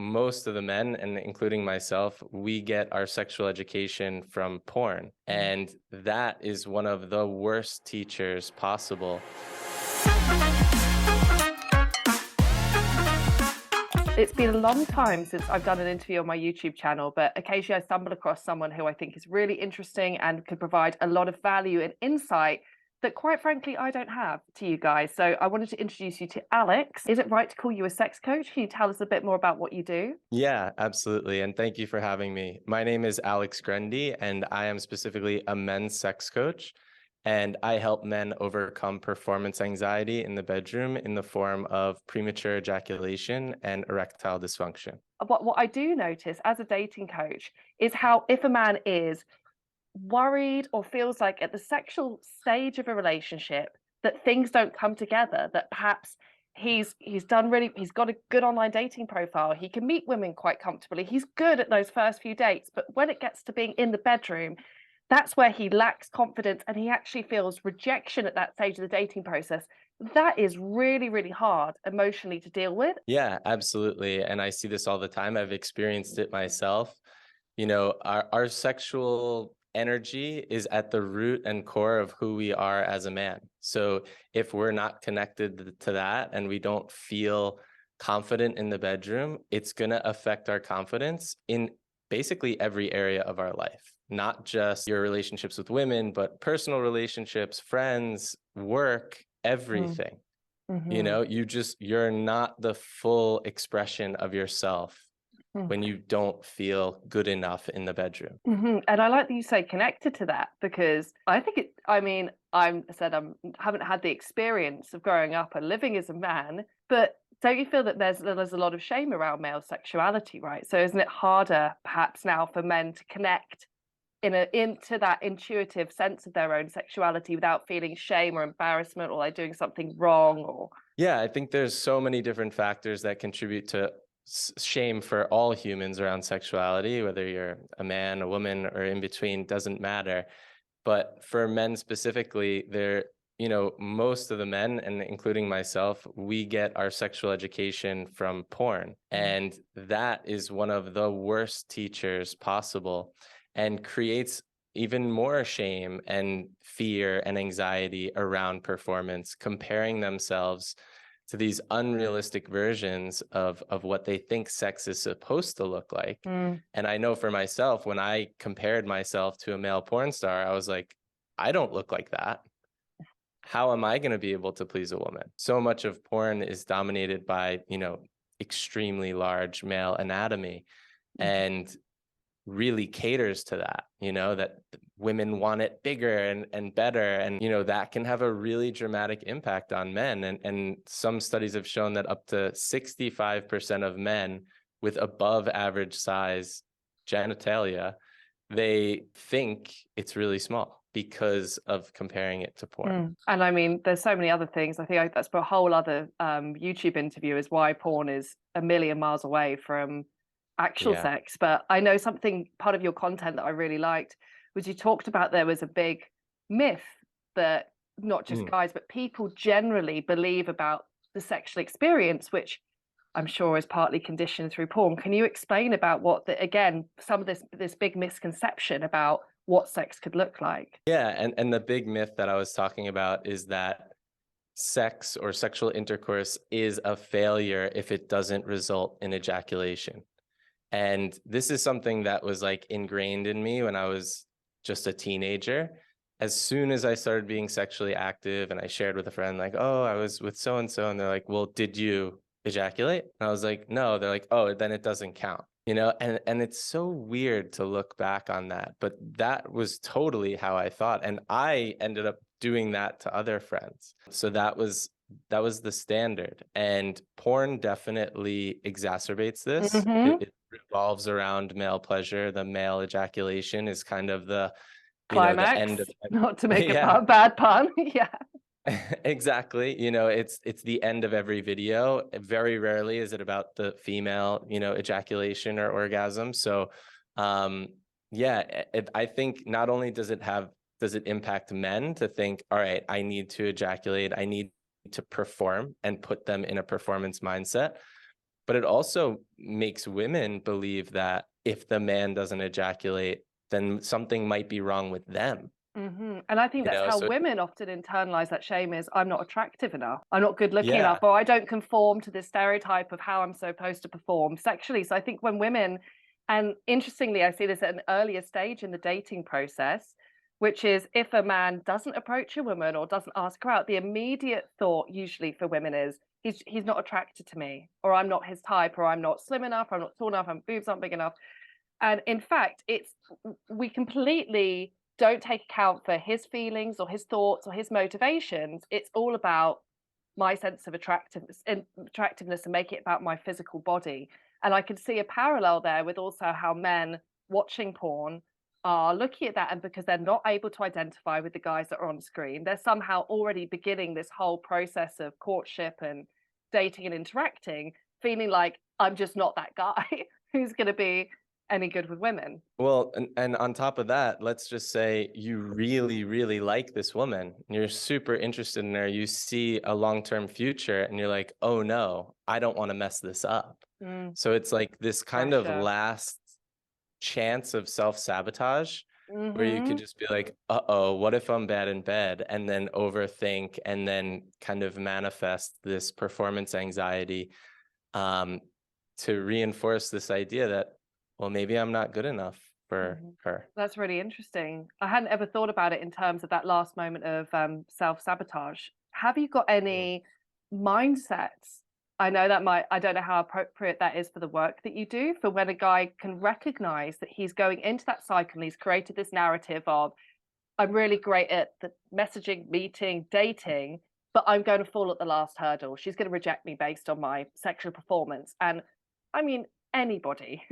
most of the men, and including myself, we get our sexual education from porn. And that is one of the worst teachers possible. It's been a long time since I've done an interview on my YouTube channel, but occasionally I stumble across someone who I think is really interesting and could provide a lot of value and insight that, quite frankly, I don't have to you guys. So I wanted to introduce you to Alex. Is it right to call you a sex coach? Can you tell us a bit more about what you do? Yeah, absolutely. And thank you for having me. My name is Alex Grundy, and I am specifically a men's sex coach. And I help men overcome performance anxiety in the bedroom in the form of premature ejaculation and erectile dysfunction. What I do notice as a dating coach is how, if a man is worried or feels like at the sexual stage of a relationship that things don't come together, that perhaps he's got a good online dating profile, he can meet women quite comfortably, he's good at those first few dates, but when it gets to being in the bedroom, that's where he lacks confidence and he actually feels rejection at that stage of the dating process. That is really, really hard emotionally to deal with. Yeah, absolutely. And I see this all the time. I've experienced it myself. Our sexual energy is at the root and core of who we are as a man. So if we're not connected to that and we don't feel confident in the bedroom, it's going to affect our confidence in basically every area of our life, not just your relationships with women, but personal relationships, friends, work, everything. You're not the full expression of yourself when you don't feel good enough in the bedroom. And I like that you say connected to that, because I think I haven't had the experience of growing up and living as a man, but don't you feel that there's a lot of shame around male sexuality, right? So isn't it harder perhaps now for men to connect into that intuitive sense of their own sexuality without feeling shame or embarrassment, or they're doing something wrong? Or yeah, I think there's so many different factors that contribute to shame for all humans around sexuality, whether you're a man, a woman, or in between, doesn't matter. But for men specifically, most of the men, and including myself, we get our sexual education from porn. And that is one of the worst teachers possible and creates even more shame and fear and anxiety around performance, comparing themselves to these unrealistic versions of what they think sex is supposed to look like. And I know for myself, when I compared myself to a male porn star, I was like, I don't look like that. How am I going to be able to please a woman? So much of porn is dominated by, extremely large male anatomy and really caters to that, that women want it bigger and better. And, that can have a really dramatic impact on men. And some studies have shown that up to 65% of men with above average size genitalia, they think it's really small because of comparing it to porn. And I mean, there's so many other things. I think that's for a whole other YouTube interview, is why porn is a million miles away from actual sex. But I know part of your content that I really liked was you talked about there was a big myth that not just guys, but people generally believe about the sexual experience, which I'm sure is partly conditioned through porn. Can you explain about some of this big misconception about what sex could look like? Yeah, and the big myth that I was talking about is that sex or sexual intercourse is a failure if it doesn't result in ejaculation. And this is something that was like ingrained in me when I was just a teenager. As soon as I started being sexually active and I shared with a friend, like, oh, I was with so-and-so, and they're like, well, did you ejaculate? And I was like, no. They're like, oh, then it doesn't count. And it's so weird to look back on that, but that was totally how I thought. And I ended up doing that to other friends. So that was the standard. And porn definitely exacerbates this. It revolves around male pleasure. The male ejaculation is kind of the climax, the end of not to make a bad pun. Yeah. Exactly. It's the end of every video. Very rarely is it about the female, ejaculation or orgasm. So, I think not only does it impact men to think, all right, I need to ejaculate, I need to perform and put them in a performance mindset, but it also makes women believe that if the man doesn't ejaculate, then something might be wrong with them, And I think you that's know? how So women often internalize that shame is I'm not attractive enough, I'm not good looking enough, yeah, or I don't conform to this stereotype of how I'm supposed to perform sexually. So I think when women, and interestingly, I see this at an earlier stage in the dating process, which is if a man doesn't approach a woman or doesn't ask her out, the immediate thought usually for women is he's not attracted to me, or I'm not his type, or I'm not slim enough, or I'm not tall enough, my boobs aren't big enough. And in fact, it's we completely don't take account for his feelings or his thoughts or his motivations. It's all about my sense of attractiveness and make it about my physical body. And I can see a parallel there with also how men watching porn are looking at that, and because they're not able to identify with the guys that are on screen, they're somehow already beginning this whole process of courtship and dating and interacting, feeling like I'm just not that guy who's going to be any good with women. well, and on top of that, let's just say you really, really like this woman. You're super interested in her. You see a long-term future, and you're like, oh no, I don't want to mess this up. Mm, So it's like this kind of pressure. last chance of self-sabotage where you could Mhm. just be like, uh-oh, what if I'm bad in bed? And then overthink and then kind of manifest this performance anxiety, um, to reinforce this idea that, well, maybe I'm not good enough for Mhm. her. That's really interesting. I hadn't ever thought about it in terms of that last moment of self-sabotage. Have you got Mm. any mindsets? I know that might, I don't know how appropriate that is for the work that you do, for when a guy can recognize that he's going into that cycle and he's created this narrative of, I'm really great at the messaging, meeting, dating, but I'm going to fall at the last hurdle. She's going to reject me based on my sexual performance. And I mean, anybody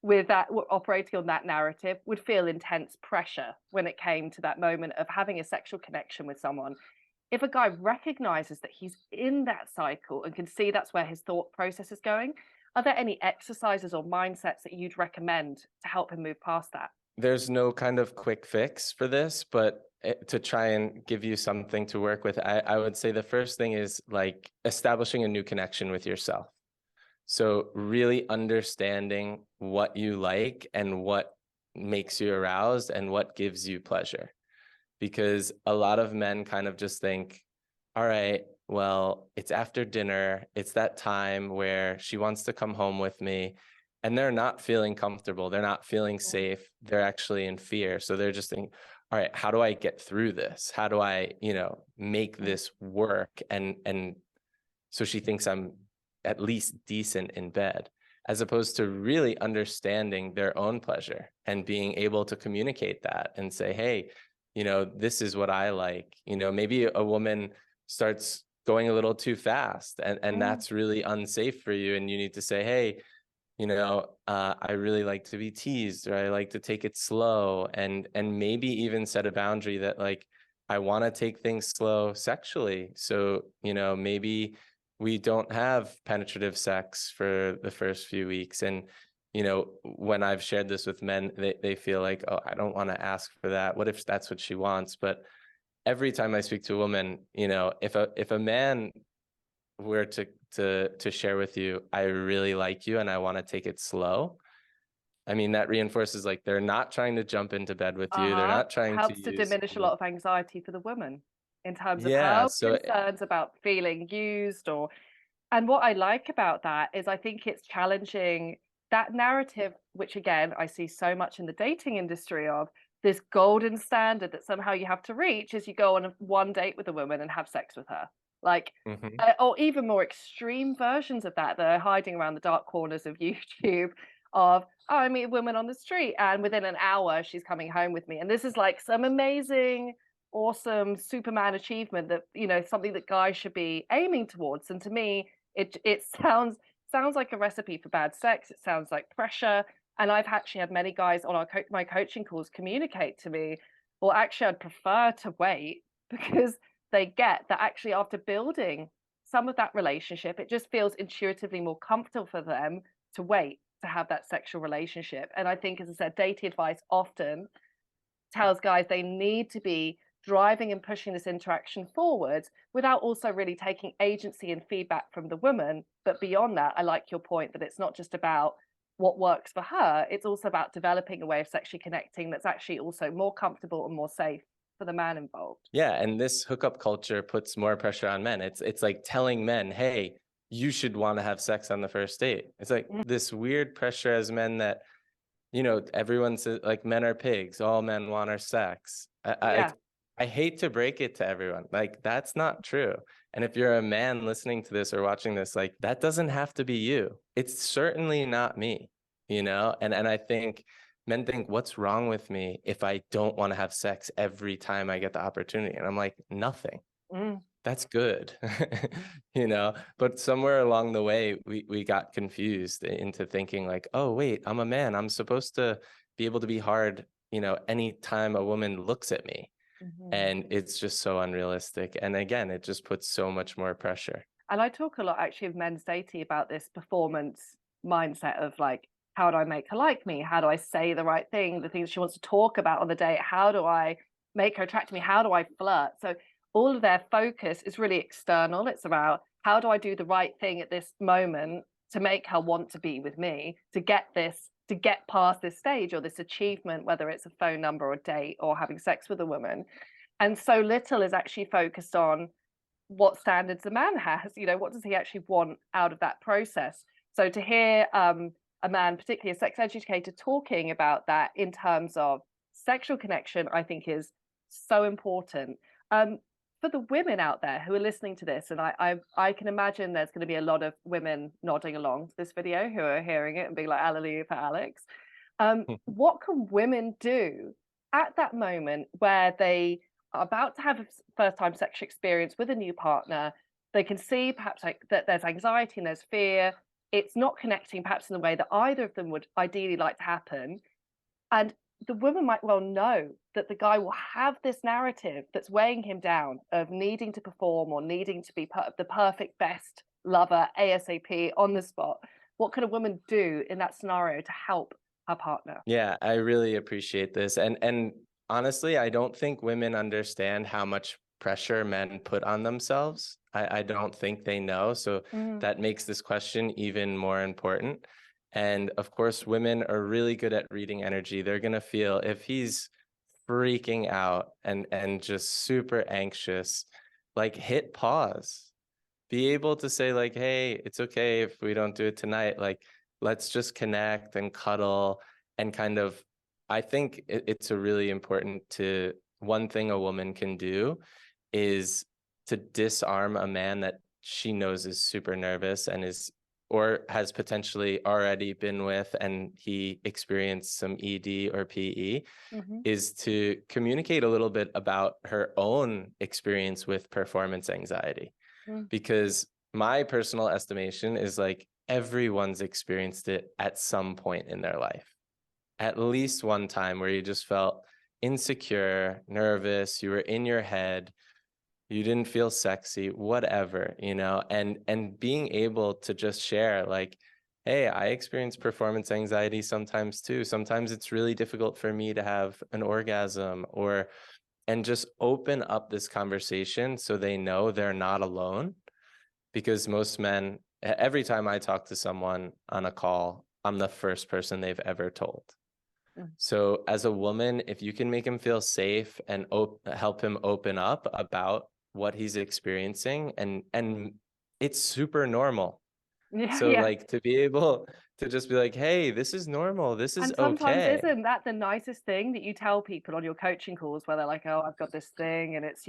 with that operating on that narrative would feel intense pressure when it came to that moment of having a sexual connection with someone. If a guy recognizes that he's in that cycle and can see that's where his thought process is going, are there any exercises or mindsets that you'd recommend to help him move past that? There's no kind of quick fix for this, but to try and give you something to work with, I would say the first thing is like establishing a new connection with yourself. So really understanding what you like and what makes you aroused and what gives you pleasure. Because a lot of men kind of just think, all right, well, it's after dinner. It's that time where she wants to come home with me. And they're not feeling comfortable. They're not feeling safe. They're actually in fear. So they're just thinking, all right, how do I get through this? How do I, make this work? And so she thinks I'm at least decent in bed, as opposed to really understanding their own pleasure and being able to communicate that and say, hey, this is what I like. Maybe a woman starts going a little too fast, and Mm, that's really unsafe for you. And you need to say, hey, I really like to be teased, or I like to take it slow, and maybe even set a boundary that like, I want to take things slow sexually. So, maybe we don't have penetrative sex for the first few weeks. And, when I've shared this with men, they feel like, oh, I don't want to ask for that. What if that's what she wants? But every time I speak to a woman, if a man were to share with you, I really like you and I want to take it slow. I mean, that reinforces like they're not trying to jump into bed with you. They're uh-huh. not trying to Helps to use diminish all a the lot of anxiety for the woman in terms of yeah. her So concerns about feeling used or, and what I like about that is I think it's challenging that narrative, which again, I see so much in the dating industry of this golden standard that somehow you have to reach as you go on one date with a woman and have sex with her. Like, mhm. or even more extreme versions of that that are hiding around the dark corners of YouTube of, oh, I meet a woman on the street and within an hour she's coming home with me. And this is like some amazing, awesome Superman achievement that, something that guys should be aiming towards. And to me, it sounds like a recipe for bad sex. It sounds like pressure. And I've actually had many guys on my coaching calls communicate to me, well, actually, I'd prefer to wait because they get that actually after building some of that relationship, it just feels intuitively more comfortable for them to wait to have that sexual relationship. And I think, as I said, dating advice often tells guys they need to be driving and pushing this interaction forward without also really taking agency and feedback from the woman. But beyond that, I like your point that it's not just about what works for her, it's also about developing a way of sexually connecting that's actually also more comfortable and more safe for the man involved. Yeah, and this hookup culture puts more pressure on men. It's like telling men, "Hey, you should want to have sex on the first date." It's like Mm, this weird pressure as men that, everyone says like men are pigs, all men want are sex. yeah. I hate to break it to everyone. Like that's not true. And if you're a man listening to this or watching this, like that doesn't have to be you. It's certainly not me, And I think men think, what's wrong with me if I don't want to have sex every time I get the opportunity? And I'm like, nothing. Mm. That's good. But somewhere along the way we got confused into thinking like, oh wait, I'm a man, I'm supposed to be able to be hard, anytime a woman looks at me. Mhm. And it's just so unrealistic, and again it just puts so much more pressure. And I talk a lot actually of men's dating about this performance mindset of like, how do I make her like me? How do I say the right thing? The things she wants to talk about on the date? How do I make her attract me? How do I flirt? So all of their focus is really external. It's about how do I do the right thing at this moment to make her want to be with me, to get past this stage or this achievement, whether it's a phone number or a date or having sex with a woman. And so little is actually focused on what standards a man has, what does he actually want out of that process? So to hear a man, particularly a sex educator, talking about that in terms of sexual connection, I think is so important. Um, for the women out there who are listening to this, and I can imagine there's going to be a lot of women nodding along to this video who are hearing it and being like, "Hallelujah for Alex." What can women do at that moment where they are about to have a first time sexual experience with a new partner? They can see perhaps like that there's anxiety and there's fear. It's not connecting perhaps in the way that either of them would ideally like to happen. And the woman might well know that the guy will have this narrative that's weighing him down of needing to perform or needing to be the perfect best lover ASAP on the spot. What can a woman do in that scenario to help her partner? Yeah, I really appreciate this. And honestly, I don't think women understand how much pressure men put on themselves. I don't think they know. So Mm, that makes this question even more important. And of course, women are really good at reading energy. They're gonna feel if he's freaking out and just super anxious, like hit pause. Be able to say like, hey, it's okay if we don't do it tonight. Like, let's just connect and cuddle and kind of, I think it's a really important to, one thing a woman can do is to disarm a man that she knows is super nervous and is, or has potentially already been with and he experienced some ED or PE, mhm, is to communicate a little bit about her own experience with performance anxiety, mm, because my personal estimation is like everyone's experienced it at some point in their life, at least one time where you just felt insecure, nervous, you were in your head, you didn't feel sexy, whatever, and being able to just share like, hey, I experience performance anxiety sometimes too. Sometimes it's really difficult for me to have an orgasm, and just open up this conversation so they know they're not alone. Because most men, every time I talk to someone on a call, I'm the first person they've ever told. mm. So as a woman, if you can make him feel safe and help him open up about what he's experiencing, and it's super normal. Yeah, So yeah. like to be able to just be like, hey, this is normal, this is And sometimes okay. isn't that the nicest thing that you tell people on your coaching calls where they're like, "Oh, I've got this thing and it's,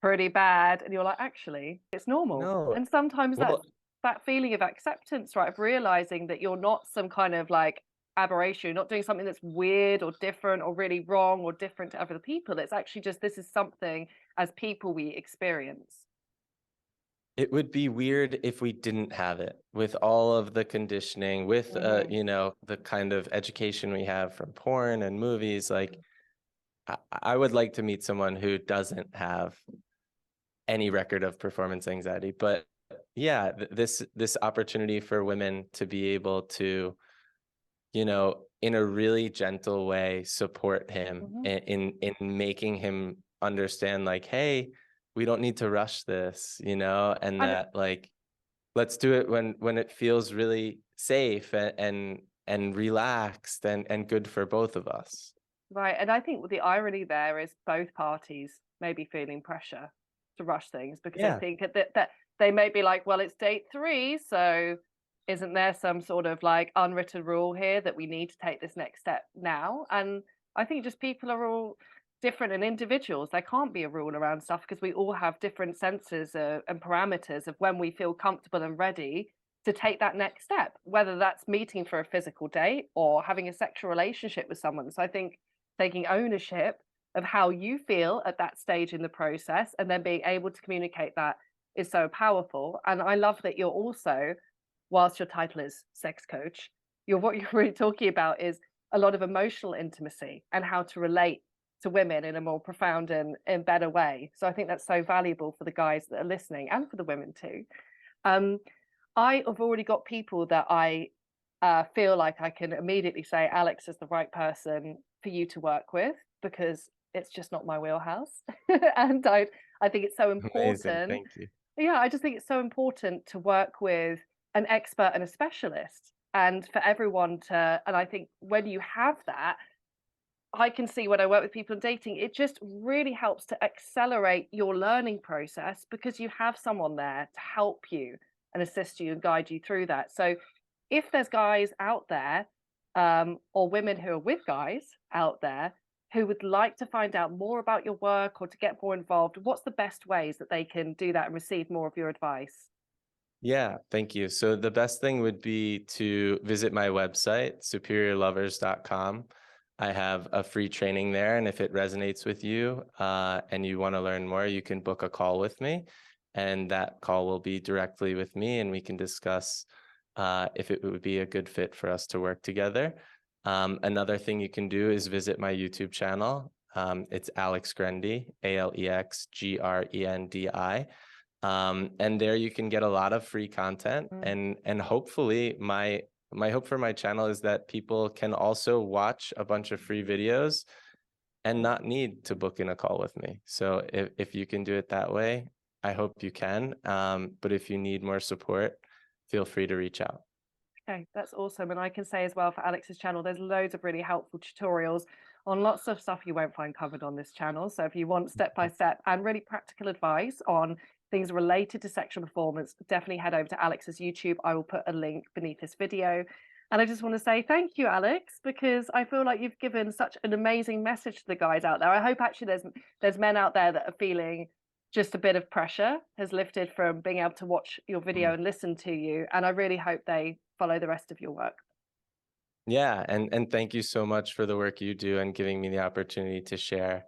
pretty bad." And you're like, "Actually, it's normal." No, And sometimes that's well, that feeling of acceptance, right? Of realizing that you're not some kind of like aberration, you're not doing something that's weird or different or really wrong or different to other people. It's actually just this is something as people we experience. it would be weird if we didn't have it with all of the conditioning, with Mhm. the kind of education we have from porn and movies. Like I would like to meet someone who doesn't have any record of performance anxiety. But yeah, this opportunity for women to be able to, in a really gentle way, support him Mhm. in making him understand like, hey, we don't need to rush this, you know, and And that like, let's do it when it feels really safe and relaxed and good for both of us. right, and I think the irony there is both parties may be feeling pressure to rush things because they Yeah. think that they may be like, well, it's date 3, so isn't there some sort of like unwritten rule here that we need to take this next step now? And I think just people are all different and individuals. There can't be a rule around stuff because we all have different senses and parameters of when we feel comfortable and ready to take that next step, whether that's meeting for a physical date or having a sexual relationship with someone. So I think taking ownership of how you feel at that stage in the process and then being able to communicate that is so powerful. And I love that you're also, whilst your title is sex coach, what you're really talking about is a lot of emotional intimacy and how to relate to women in a more profound and better way. So I think that's so valuable for the guys that are listening and for the women too. Um, I have already got people that I feel like I can immediately say Alex is the right person for you to work with because it's just not my wheelhouse. And I think it's so Amazing. important. Thank you. Yeah, I just think it's so important to work with an expert and a specialist and for everyone to, and I think when you have that, I can see when I work with people in dating, it just really helps to accelerate your learning process because you have someone there to help you and assist you and guide you through that. So if there's guys out there, or women who are with guys out there who would like to find out more about your work or to get more involved, what's the best ways that they can do that and receive more of your advice? Yeah, thank you. So the best thing would be to visit my website, superiorlovers.com. I have a free training there, and if it resonates with you and you want to learn more, you can book a call with me, and that call will be directly with me, and we can discuss if it would be a good fit for us to work together. Another thing you can do is visit my YouTube channel. It's Alex Grendi, AlexGrendi. And there you can get a lot of free content, Mm. and hopefully my hope for my channel is that people can also watch a bunch of free videos and not need to book in a call with me. So if you can do it that way, I hope you can. But if you need more support, feel free to reach out. Okay, that's awesome. And I can say as well for Alex's channel, there's loads of really helpful tutorials on lots of stuff you won't find covered on this channel. So if you want step by step and really practical advice on things related to sexual performance, definitely head over to Alex's YouTube. I will put a link beneath this video. And I just want to say thank you, Alex, because I feel like you've given such an amazing message to the guys out there. I hope actually there's men out there that are feeling just a bit of pressure has lifted from being able to watch your video Mm. and listen to you. And I really hope they follow the rest of your work. Yeah, and thank you so much for the work you do and giving me the opportunity to share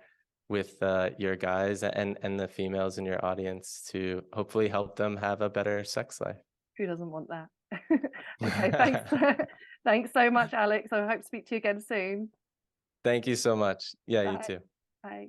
with your guys and the females in your audience to hopefully help them have a better sex life. Who doesn't want that? Okay, thanks. Thanks so much, Alex. I hope to speak to you again soon. Thank you so much. Yeah, you Bye. too. Bye.